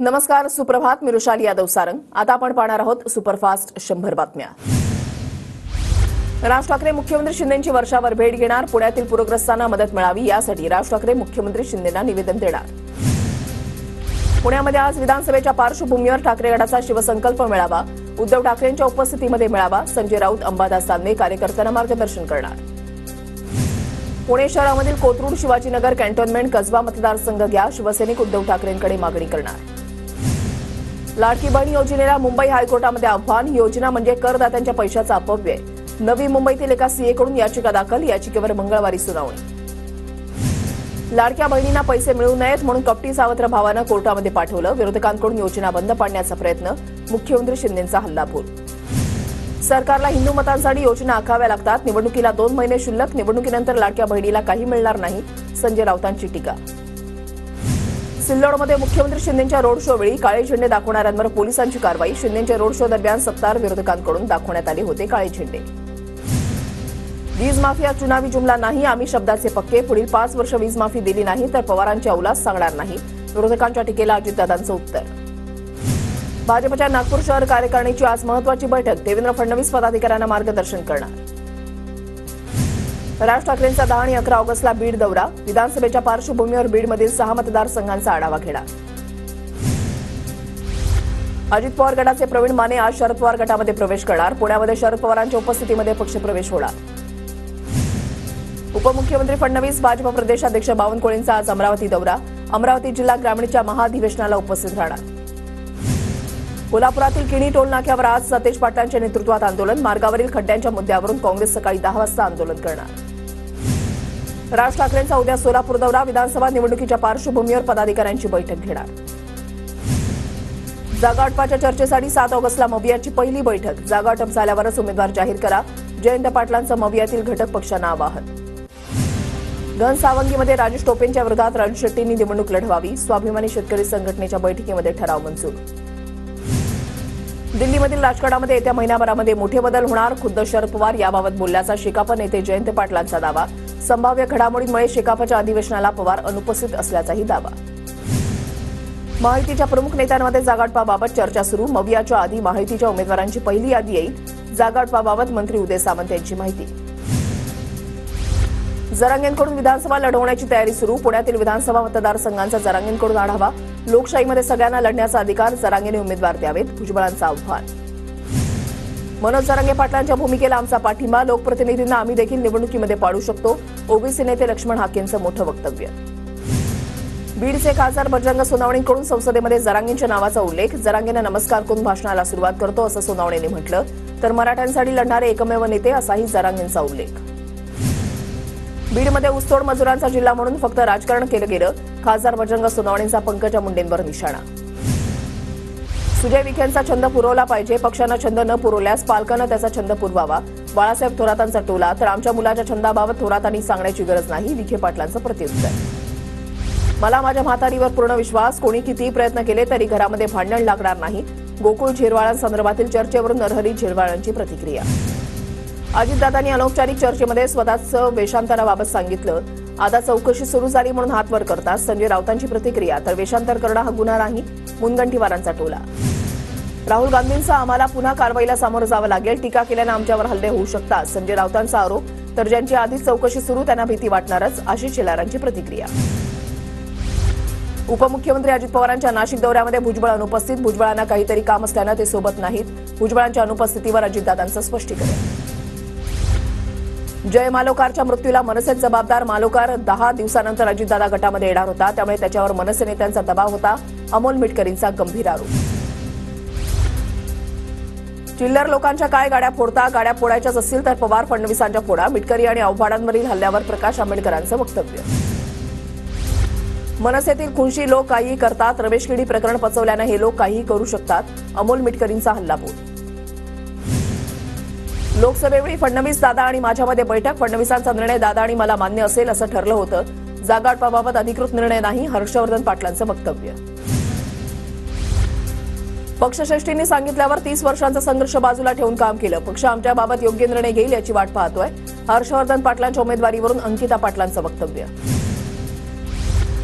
नमस्कार, सुप्रभात. मी रुशाली यादव सारंग. आता आपण पाहणार आहोत सुपरफास्ट 100 बातम्या. राज ठाकरे मुख्यमंत्री शिंदेंची वर्षावर भेट घेणार. पुण्यातील पूरग्रस्तांना मदत मिळावी यासाठी राज ठाकरे मुख्यमंत्री शिंदेंना निवेदन देणार. पुण्यामध्ये आज विधानसभेच्या पार्श्वभूमीवर ठाकरे गटाचा शिवसंकल्प मेळावा उद्धव ठाकरेंच्या उपस्थितीमध्ये मेळावा. संजय राऊत, अंबादास दानवे कार्यकर्त्यांना मार्गदर्शन करणार. पुणे शहरामधील कोथरूड, शिवाजीनगर, कॅन्टोन्मेंट, कसबा मतदारसंघ घ्या. शिवसैनिक उद्धव ठाकरेंकडे मागणी करणार. लाडकी बहीण योजनेला मुंबई हायकोर्टामध्ये आव्हान. ही योजना म्हणजे करदात्यांच्या पैशाचा अपव्यय. नवी मुंबईतील एका सीएकडून याचिका दाखल. याचिकेवर मंगळवारी सुनावणी. लाडक्या बहिणींना पैसे मिळू नयेत म्हणून कपटी सावत्र भावानं कोर्टामध्ये पाठवलं. विरोधकांकडून योजना बंद पाडण्याचा प्रयत्न. मुख्यमंत्री शिंदेंचा हल्लाबोल. सरकारला हिंदू मतांसाठी योजना आखाव्या लागतात. निवडणुकीला 2 महिने शिल्लक. निवडणुकीनंतर लाडक्या बहिणीला काही मिळणार नाही. संजय राऊतांची टीका. सिल्लोडमध्ये मुख्यमंत्री शिंदेंच्या रोड शो वेळी काळे झेंडे दाखवणाऱ्यांवर पोलिसांची कारवाई. शिंदेंच्या रोड शो दरम्यान सत्तार विरोधकांकडून दाखवण्यात आले होते काळे झेंडे. वीज माफिया चुनावी जुमला नाही. आम्ही शब्दाचे पक्के. पुढील 5 वर्ष वीज माफी दिली नाही तर पवारांची औलाद सांगणार नाही. विरोधकांच्या टीकेला अजितदादांचं उत्तर. भाजपच्या नागपूर शहर कार्यकारिणीची आज महत्वाची बैठक. देवेंद्र फडणवीस पदाधिकाऱ्यांना मार्गदर्शन करणार. राज ठाकरेंचा 10 आणि 11 ऑगस्टला बीड दौरा. विधानसभेच्या पार्श्वभूमीवर बीडमधील 6 मतदारसंघांचा आढावा घेणार. अजित पवार गटाचे प्रवीण माने आज शरद पवार गटामध्ये प्रवेश करणार. पुण्यामध्ये शरद पवारांच्या उपस्थितीमध्ये पक्षप्रवेश होणार. उपमुख्यमंत्री फडणवीस, भाजप प्रदेशाध्यक्ष बावनकुळेंचा आज अमरावती दौरा. अमरावती जिल्हा ग्रामीणच्या महाधिवेशनाला उपस्थित राहणार. कोल्हापुरातील किणी टोल नाक्यावर आज सतेज पाटलांच्या नेतृत्वात आंदोलन. मार्गावरील खड्ड्यांच्या मुद्द्यावरून काँग्रेस सकाळी 10 वाजता आंदोलन करणार. राज ठाकरेंचा उद्या सोलापूर दौरा. विधानसभा निवडणुकीच्या पार्श्वभूमीवर पदाधिकाऱ्यांची बैठक घेणार. जागा वाटपाच्या चर्चेसाठी 7 ऑगस्टला मवियाची पहिली बैठक. जागा वाटप झाल्यावरच उमेदवार जाहीर करा. जयंत पाटलांचं मवियातील घटक पक्षांना आवाहन. घनसावंगीमध्ये राजेश टोपेंच्या विरोधात राजू शेट्टींनी निवडणूक लढवावी. स्वाभिमानी शेतकरी संघटनेच्या बैठकीमध्ये ठराव मंजूर. दिल्लीमधील राजकारणामध्ये येत्या महिन्याभरामध्ये मोठे बदल होणार. खुद्द शरद पवार याबाबत बोलल्याचा शेकाप नेते जयंत पाटलांचा दावा. संभाव्य घडामोडींमुळे शेकापच्या अधिवेशनाला पवार अनुपस्थित असल्याचाही दावा. महायुतीच्या प्रमुख नेत्यांमध्ये जागावाटपाबाबत चर्चा सुरू. मवियाच्या आधी महायुतीच्या उमेदवारांची पहिली यादी येईल. जागावाटपाबाबत मंत्री उदय सामंत यांची माहिती. जरांगेंकडून विधानसभा लढवण्याची तयारी सुरू. पुण्यातील विधानसभा मतदारसंघांचा जरांगेंकडून आढावा. लोकशाहीमध्ये सगळ्यांना लढण्याचा अधिकार. जरांगेने उमेदवार द्यावेत. भुजबळांचं आव्हान. मनोज जरांगे पाटलांच्या भूमिकेला आमचा पाठिंबा. लोकप्रतिनिधींना आम्ही देखील निवडणुकीमध्ये पाडू शकतो. ओबीसी नेते लक्ष्मण हाकेंचं मोठं वक्तव्य. बीडचे खासदार बजरंग सोनवणेंकडून संसदेमध्ये जरांगेंच्या नावाचा उल्लेख. जरांगेंना नमस्कार करून भाषणाला सुरुवात करतो असं सोनवणेंनी म्हटलं. तर मराठ्यांसाठी लढणारे एकमेव नेते असाही जरांगेंचा उल्लेख. बीडमध्ये ऊसतोड मजुरांचा जिल्हा म्हणून फक्त राजकारण केलं गेलं. खासदार बजरंग सोनवणेंचा पंकजा मुंडेंवर निशाणा. सुजय विखेंचा छंद पुरवला पाहिजे. पक्षानं छंद न पुरवल्यास पालकांना त्याचा छंद पुरवावा. बाळासाहेब थोरातांचा टोला. तर आमच्या मुलाच्या छंदाबाबत थोरातांनी सांगण्याची गरज नाही. विखे पाटलांचं प्रत्युत्तर. मला माझ्या म्हातारीवर पूर्ण विश्वास. कोणी कितीही प्रयत्न केले तरी घरामध्ये भांडण लागणार नाही. गोकुळ झिरवाळांसंदर्भातील चर्चेवरून नरहरी झिरवाळांची प्रतिक्रिया. अजितदादांनी अनौपचारिक चर्चेमध्ये स्वतःचं वेषांतराबाबत सांगितलं. आता चौकशी सुरू झाली म्हणून हात वर करतात. संजय राऊतांची प्रतिक्रिया. तर वेषांतर करणं हा गुन्हा नाही. मुनगंटीवारांचा टोला. राहुल गांधींचा आम्हाला पुन्हा कारवाईला सामोरं जावं लागेल. टीका केल्यानं आमच्यावर हल्ले होऊ शकतात. संजय राऊतांचा आरोप. तर ज्यांची आधीच चौकशी सुरू त्यांना भीती वाटणारच. आशिष शेलारांची प्रतिक्रिया. उपमुख्यमंत्री अजित पवारांच्या नाशिक दौऱ्यामध्ये भुजबळ अनुपस्थित. भुजबळांना काहीतरी काम असल्यानं ते सोबत नाहीत. भुजबळांच्या अनुपस्थितीवर अजितदादांचं स्पष्टीकरण. जय मालोकारच्या मृत्यूला मनसेत जबाबदार. मालोकार 10 दिवसानंतर अजितदादा गटामध्ये येणार होता. त्यामुळे त्याच्यावर मनसे नेत्यांचा दबाव होता. अमोल मिटकरींचा गंभीर आरोप. चिल्लर लोकांच्या काय गाड्या फोडता. गाड्या फोडायच्याच असतील तर पवार फडणवीसांच्या फोडा. मिटकरी आणि आव्हाडांवरील हल्ल्यावर प्रकाश आंबेडकरांचं वक्तव्य. मनसेतील खुनशी लोक काहीही करतात. रमेश किडी प्रकरण पचवल्यानं हे लोक काहीही करू शकतात. अमोल मिटकरींचा हल्लाबोल. लोकसभेवेळी फडणवीस, दादा आणि माझ्यामध्ये बैठक. फडणवीसांचा निर्णय दादा आणि मला मान्य असेल असं ठरलं होतं. जागा वाटपाबाबत अधिकृत निर्णय नाही. हर्षवर्धन पाटलांचं वक्तव्य. पक्षश्रेष्ठींनी सांगितल्यावर 30 वर्षांचा संघर्ष बाजूला ठेवून काम केलं. पक्ष आमच्याबाबत योग्य निर्णय घेईल याची वाट पाहतोय. हर्षवर्धन पाटलांच्या उमेदवारीवरून अंकिता पाटलांचं वक्तव्य.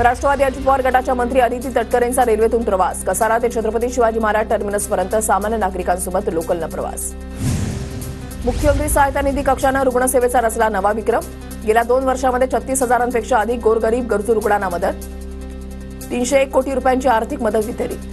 राष्ट्रवादी अजित पवार गटाच्या मंत्री अदिती तटकरेंचा रेल्वेतून प्रवास, कसारा ते छत्रपती शिवाजी महाराज टर्मिनसपर्यंत सामान्य नागरिकांसोबत लोकलनं प्रवास. मुख्यमंत्री सहायता निधी कक्षानं रुग्णसेवेचा रचला नवा विक्रम, गेल्या 2 वर्षांमध्ये 36,000पेक्षा अधिक गोरगरीब गरजू रुग्णांना मदत, 301 कोटी रुपयांची आर्थिक मदत वितरित.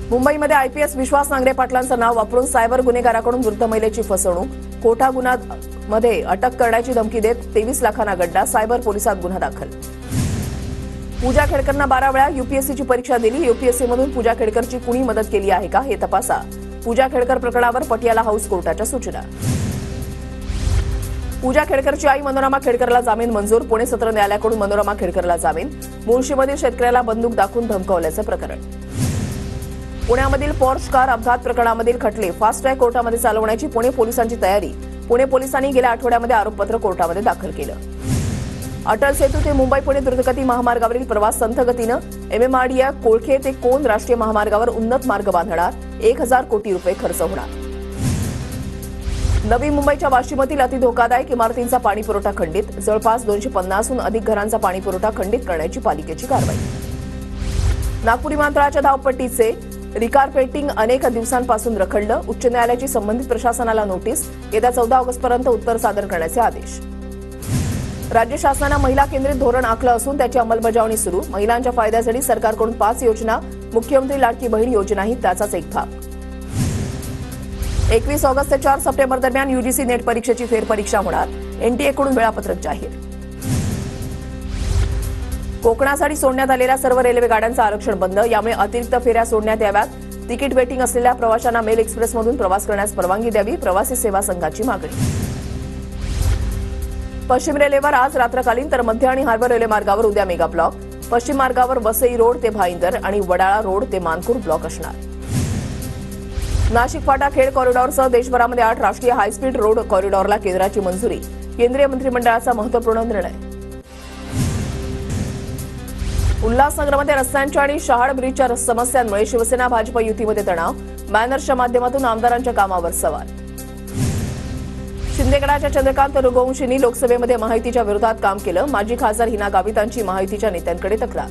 मुंबईमध्ये आयपीएस विश्वास नांगरे पाटलांचं नाव वापरून सायबर गुन्हेगाराकडून वृद्ध महिलेची फसवणूक, कोठा गुन्ह्यामध्ये अटक करण्याची धमकी देत 23 लाखांना गड्डा, सायबर पोलिसात गुन्हा दाखल. पूजा खेडकरनं 12 वेळा यूपीएससीची परीक्षा दिली, यूपीएससीमधून पूजा खेडकरची कुणी मदत केली आहे का हे तपासा. पूजा खेडकर प्रकरणावर पटियाला हाऊस कोर्टाच्या सूचना. पूजा खेडकरची आई मनोरमा खेडकरला जामीन मंजूर, पुणे सत्र न्यायालयाकडून मनोरमा खेडकरला जामीन. मुळशीमधील शेतकऱ्याला बंदूक दाखवून धमकावल्याचं प्रकरण. पुण्यामधील पॉर्श कार अपघात प्रकरणामधील खटले फास्ट ट्रॅक कोर्टामध्ये चालवण्याची पुणे पोलिसांची तयारी, पुणे पोलिसांनी गेल्या आठवड्यामध्ये आरोपपत्र कोर्टामध्ये दाखल केलं. अटल सेतू ते मुंबई पुणे द्रुतगती महामार्गावरील प्रवास संथ गतीनं, एमएमआरडीए कोळखे ते कोन राष्ट्रीय महामार्गावर उन्नत मार्ग बांधणार, 1,000 कोटी रुपये खर्च होणार. नवी मुंबईच्या वाशीमधील अतिधोकादायक इमारतींचा पाणीपुरवठा खंडित, जवळपास 250हून अधिक घरांचा पाणीपुरवठा खंडित करण्याची पालिकेची कारवाई. नागपूर विमानतळाच्या धावपट्टीचे रिकारपेटिंग अनेक दिवसांपासून रखडलं, उच्च न्यायालयाची संबंधित प्रशासनाला नोटीस, येत्या 14 ऑगस्टपर्यंत उत्तर सादर करण्याचे आदेश. राज्य शासनानं महिला केंद्रित धोरण आखलं असून त्याची अंमलबजावणी सुरू, महिलांच्या फायद्यासाठी सरकारकडून 5 योजना, मुख्यमंत्री लाडकी बहीण योजनाही त्याचाच एक भाग. 21 ऑगस्ट ते 4 सप्टेंबर दरम्यान यूजीसी नेट परीक्षेची फेरपरीक्षा होणार, एनटीएकडून वेळापत्रक जाहीर. कोकणासाठी सोडण्यात आलेल्या सर्व रेल्वे गाड्यांचं आरक्षण बंद, यामुळे अतिरिक्त फेऱ्या सोडण्यात याव्यात. तिकीट वेटिंग असलेल्या प्रवाशांना मेल एक्सप्रेसमधून प्रवास करण्यास परवानगी द्यावी, प्रवासी सेवा संघाची मागणी. पश्चिम रेल्वेवर आज रात्रकालीन तर मध्य आणि हार्बर रेल्वे मार्गावर उद्या मेगा ब्लॉक. पश्चिम मार्गावर वसई रोड ते भाईंदर आणि वडाळा रोड ते मानपूर ब्लॉक असणार. नाशिक फाटा खेड कॉरिडॉरसह देशभरामध्ये 8 राष्ट्रीय हायस्पीड रोड कॉरिडॉरला केंद्राची मंजुरी, केंद्रीय मंत्रिमंडळाचा महत्त्वपूर्ण निर्णय. उल्हासनगरमध्ये रस्त्यांच्या आणि शहाड ब्रिजच्या समस्यांमुळे शिवसेना भाजप युतीमध्ये तणाव, बॅनर्सच्या माध्यमातून आमदारांच्या कामावर सवाल. शिंदेगडाच्या चंद्रकांत रघुवंशींनी लोकसभेमध्ये महायुतीच्या विरोधात काम केलं, माजी खासदार हिना गावितांची महायुतीच्या नेत्यांकडे तक्रार.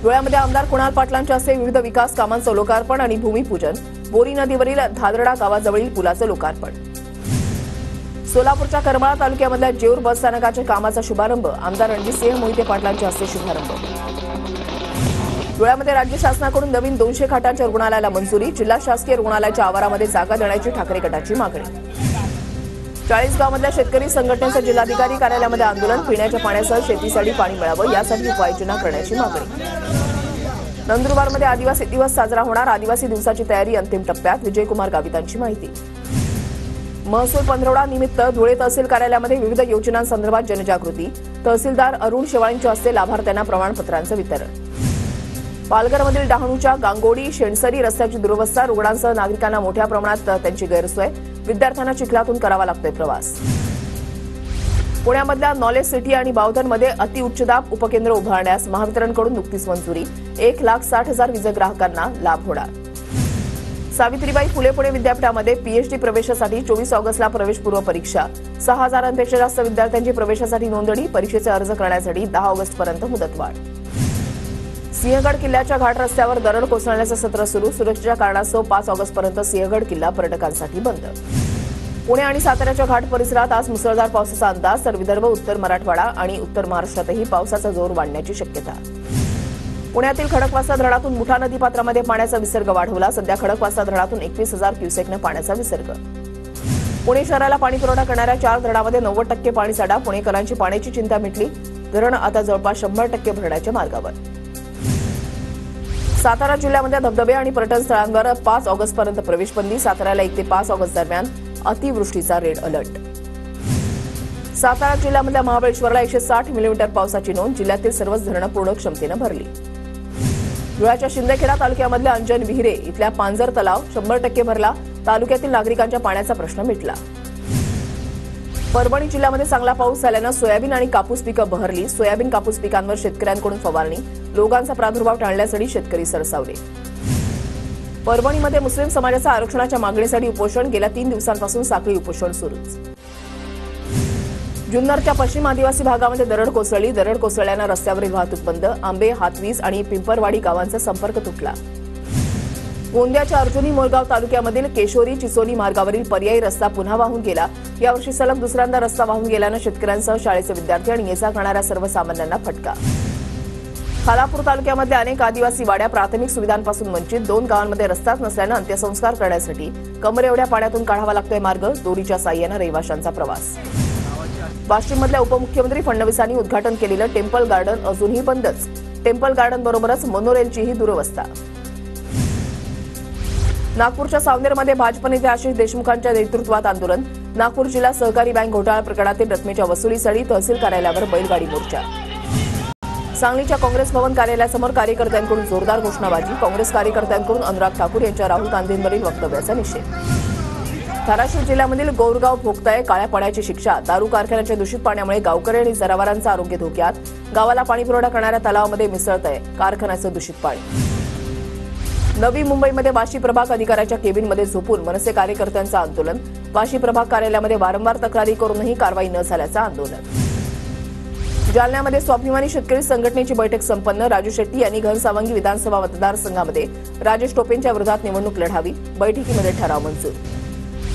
धुळ्यामध्ये आमदार कुणाल पाटलांच्या हस्ते विविध विकास कामांचं लोकार्पण आणि भूमिपूजन, बोरी नदीवरील धादरडा गावाजवळील पुलाचं लोकार्पण. सोलापूरच्या करमाळा तालुक्यामधल्या जेऊर बस स्थानकाच्या कामाचा शुभारंभ, आमदार रणजितसिंह मोहिते पाटलांच्या हस्ते शुभारंभ. धुळ्यामध्ये राज्य शासनाकडून नवीन 200 खाटांच्या रुग्णालयाला मंजुरी, जिल्हा शासकीय रुग्णालयाच्या आवारामध्ये जागा देण्याची ठाकरे गटाची मागणी. चाळीसगावमधल्या शेतकरी संघटनेचं जिल्हाधिकारी कार्यालयामध्ये आंदोलन, पिण्याच्या पाण्यासह शेतीसाठी पाणी मिळावं यासाठी उपाययोजना करण्याची मागणी. नंदुरबारमध्ये आदिवासी दिवस साजरा होणार, आदिवासी दिवसाची तयारी अंतिम टप्प्यात, विजयकुमार गावितांची माहिती. महसूल पंधरवडा निमित्त धुळे तहसील कार्यालयामध्ये विविध योजनांसंदर्भात जनजागृती, तहसीलदार अरुण शेवाळींच्या हस्ते लाभार्थ्यांना प्रमाणपत्रांचं वितरण. पालघरमधील डहाणूच्या गांगोडी शेणसरी रस्त्याची दुरवस्था, रुग्णांसह नागरिकांना मोठ्या प्रमाणात त्यांची गैरसोय, विद्यार्थ्यांना चिखलातून करावा लागतोय प्रवास. पुण्यामधल्या नॉलेज सिटी आणि बावधनमध्ये अतिउच्चदाब उपकेंद्र उभारण्यास महावितरणकडून नुकतीच मंजुरी, 1,60,000 वीज ग्राहकांना लाभ होणार. सावित्रीबाई फुले पुणे विद्यापीठामध्ये पीएचडी प्रवेशासाठी 24 ऑगस्टला प्रवेशपूर्व परीक्षा, 6,000पेक्षा जास्त विद्यार्थ्यांची प्रवेशासाठी नोंदणी, परीक्षेचे अर्ज करण्यासाठी 10 ऑगस्टपर्यंत मुदतवाढ. सिंहगड किल्ल्याच्या घाट रस्त्यावर दरड कोसळण्याचं सत्र सुरू, सुरक्षेच्या कारणास्तव 5 ऑगस्टपर्यंत सिंहगड किल्ला पर्यटकांसाठी बंद. पुणे आणि साताऱ्याच्या घाट परिसरात आज मुसळधार पावसाचा अंदाज, तर विदर्भ, उत्तर मराठवाडा आणि उत्तर महाराष्ट्रातही पावसाचा जोर वाढण्याची शक्यता. पुण्यातील खडकवासला धरणातून मुठा नदीपात्रामध्ये पाण्याचा विसर्ग वाढवला, सध्या खडकवासला धरणातून 21,000 क्युसेकनं पाण्याचा विसर्ग. पुणे शहराला पाणीपुरवठा करणाऱ्या 4 धरणामध्ये 90% पाणीसाठा, पुणेकरांची पाण्याची चिंता मिटली, धरण आता जवळपास 100% भरण्याच्या मार्गावर. सातारा जिल्ह्यामध्ये धबधबे आणि पर्यटन स्थळांवर 5 ऑगस्टपर्यंत प्रवेशबंदी, साताऱ्याला 1 ते 5 ऑगस्ट दरम्यान अतिवृष्टीचा रेड अलर्ट. सातारा जिल्ह्यामधल्या महाबळेश्वरला 160 मिलीमीटर पावसाची नोंद, जिल्ह्यातील सर्वच धरणं पूर्ण क्षमतेनं भरली. धुळ्याच्या शिंदखेडा तालुक्यामधल्या अंजन विहिरे इथल्या पांजर तलाव 100% भरला, तालुक्यातील नागरिकांच्या पाण्याचा प्रश्न मिटला. परभणी जिल्ह्यामध्ये चांगला पाऊस झाल्यानं सोयाबीन आणि कापूस पिकं बहरली, सोयाबीन कापूस पिकांवर शेतकऱ्यांकडून फवारणी, रोगांचा प्रादुर्भाव टाळण्यासाठी शेतकरी सरसावले. परभणीमध्ये मुस्लिम समाजाच्या आरक्षणाच्या मागणीसाठी उपोषण, गेल्या 3 दिवसांपासून साखळी उपोषण सुरूच. जुन्नरच्या पश्चिम आदिवासी भागामध्ये दरड कोसळली. दरड कोसळल्यानं रस्त्यावरील वाहतूक बंद. आंबे, हातवीज आणि पिंपरवाडी गावांचा संपर्क तुटला. गोंदियाच्या अर्जुनी मोरगाव तालुक्यामधील केशोरी चिचोली मार्गावरील पर्यायी रस्ता पुन्हा वाहून गेला. यावर्षी सलग दुसऱ्यांदा रस्ता वाहून गेल्यानं शेतकऱ्यांसह शाळेचे विद्यार्थी आणि ये-जा करणाऱ्या सर्वसामान्यांना फटका. खालापूर तालुक्यामध्ये अनेक आदिवासी वाड्या प्राथमिक सुविधांपासून वंचित. 2 गावांमध्ये रस्ताच नसल्यानं अंत्यसंस्कार करण्यासाठी कमरे एवढ्या पाण्यातून काढावा लागतोय मार्ग. दोरीच्या साह्यानं रहिवाशांचा प्रवास. वाशिममधल्या उपमुख्यमंत्री फडणवीसांनी उद्घाटन केलेलं टेम्पल गार्डन अजूनही बंदच. टेम्पल गार्डन बरोबरच मोनोरेलचीही दुरवस्था. नागपूरच्या सावनेरमध्ये भाजप नेते आशिष देशमुखांच्या नेतृत्वात आंदोलन. नागपूर जिल्हा सहकारी बँक घोटाळा प्रकरणातील रकमेच्या वसुलीसाठी तहसील कार्यालयावर बैलगाडी मोर्चा. सांगलीच्या काँग्रेस भवन कार्यालयासमोर कार्यकर्त्यांकडून जोरदार घोषणाबाजी. काँग्रेस कार्यकर्त्यांकडून अनुराग ठाकूर यांच्या राहुल गांधींवरील वक्तव्याचा निषेध. धाराशिव जिल्ह्यामधील गोरगाव भोगताय काळ्या पाण्याची शिक्षा. दारू कारखान्याच्या दूषित पाण्यामुळे गावकरी आणि जनावरांचं आरोग्य धोक्यात. गावाला पाणीपुरवठा करणाऱ्या तलावामध्ये मिसळतंय कारखान्याचं दूषित पाणी. नवी मुंबईमध्ये वाशी प्रभाग अधिकाऱ्याच्या केबिनमध्ये झोपून मनसे कार्यकर्त्यांचं आंदोलन. वाशी प्रभाग कार्यालयामध्ये वारंवार तक्रारी करूनही कारवाई न झाल्याचं आंदोलन. जालन्यामध्ये स्वाभिमानी शेतकरी संघटनेची बैठक संपन्न. राजू शेट्टी यांनी घनसावंगी विधानसभा मतदारसंघामध्ये राजेश टोपेंच्या विरोधात निवडणूक लढावी. बैठकीमध्ये ठराव मंजूर.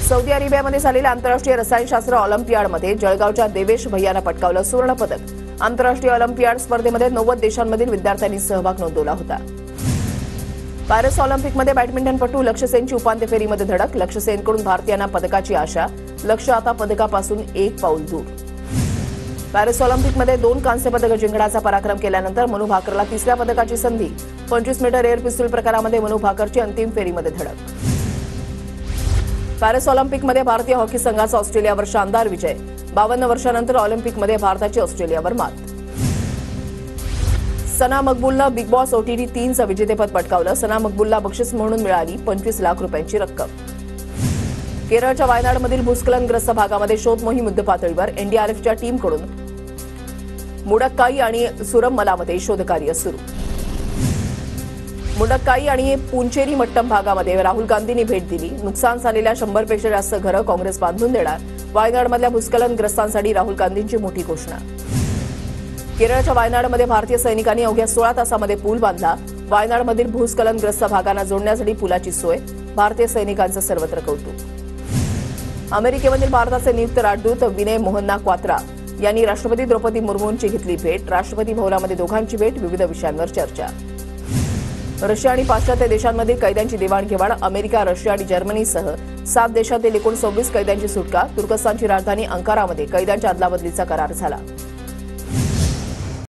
सौदी अरेबियामध्ये झालेल्या आंतरराष्ट्रीय रसायनशास्त्र ऑलिम्पियाडमध्ये जळगावच्या देवेश भैयानं पटकावलं सुवर्णपदक. आंतरराष्ट्रीय ऑलिम्पियाड स्पर्धेमध्ये 90 देशांमधील विद्यार्थ्यांनी सहभाग नोंदवला होता. पॅरिस ऑलिम्पिकमध्ये बॅडमिंटनपटू लक्ष्य सेनची उपांत्य फेरीमध्ये धडक. लक्ष्य सेनकडून भारतीयांना पदकाची आशा. लक्ष्य आता पदकापासून 1 पाऊल दूर. पॅरिस ऑलिम्पिकमध्ये 2 कांस्य पदकं जिंकण्याचा पराक्रम केल्यानंतर मनू भाकरला 3ऱ्या पदकाची संधी. 25 मीटर एअर पिस्तूल प्रकारामध्ये मनू भाकरची अंतिम फेरीमध्ये धडक. पॅरिस ऑलिम्पिकमध्ये भारतीय हॉकी संघाचा ऑस्ट्रेलियावर शानदार विजय. 52 वर्षांनंतर ऑलिम्पिकमध्ये भारताची ऑस्ट्रेलियावर मात. सना मकबूलनं बिग बॉस OTT 3चं विजेतेपद पटकावलं. सना मकबूलला बक्षीस म्हणून मिळाली 25 लाख रुपयांची रक्कम. केरळच्या वायनाडमधील भूस्खलनग्रस्त भागामध्ये शोध मोहीम युद्धपातळीवर. NDRFच्या टीमकडून मुडक्काई आणि सुरममलामध्ये शोधकार्य सुरू. मुडक्काई आणि पुंचेरी मट्टम भागामध्ये राहुल गांधींनी भेट दिली. नुकसान झालेल्या 100 पेक्षा जास्त घरं काँग्रेस बांधून देणार. वायनाडमधल्या भूस्खलनग्रस्तांसाठी राहुल गांधींची मोठी घोषणा. केरळच्या वायनाडमध्ये भारतीय सैनिकांनी अवघ्या 16 तासामध्ये पूल बांधला. वायनाडमधील भूस्खलनग्रस्त भागांना जोडण्यासाठी पुलाची सोय. भारतीय सैनिकांचं सर्वत्र कौतुक. अमेरिकेमधील भारताचे नियुक्त राजदूत विनय मोहन्ना क्वात्रा यांनी राष्ट्रपती द्रौपदी मुर्मूंची घेतली भेट. राष्ट्रपती भवनामध्ये दोघांची भेट. विविध विषयांवर चर्चा. रशिया आणि पाश्चात्य देशांमधील कैद्यांची देवाणघेवाण. अमेरिका, रशिया आणि जर्मनीसह 7 देशातील एकूण 26 कैद्यांची सुटका. तुर्कस्तानची राजधानी अंकारामध्ये कैद्यांच्या अदलाबदलीचा करार झाला.